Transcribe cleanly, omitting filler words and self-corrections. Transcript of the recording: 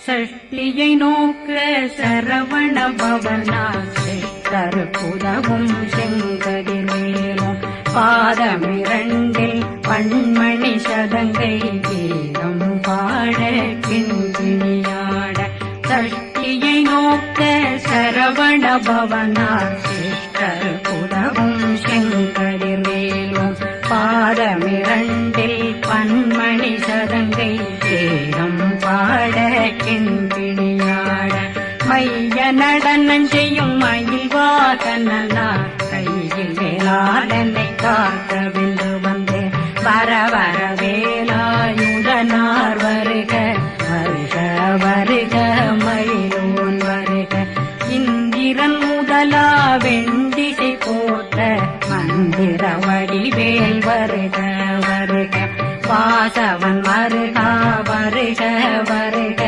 சஷ்டியை நோக்க சரவண பவனா சிஷ்டருக்குதவும் செங்கதிர்வேலும் பாதமிரண்டில் பண்மணி சதங்கை கீதம் பாட கிண்கிணியாட சஷ்டியை நோக்க சரவண பவனா சிஷ்டருக்குதவும் செங்கதிர்வேலும் பாதமிரண்டில் பன்மணி சதங்கை கீதம் பாட கிண்கிணியாட மைய நடனம் செய்யும் மயில் வாகனார் கையில் வேளாளனை காக்கவென்று வந்து வர வர வேலாயுதனார் வருக வருக வருக மயிலோன் வருக இந்திரன் முதலா வெண்டிசை போற்ற மந்திர வடிவேல் வருக வருக வாசவன் வருக வருக வருக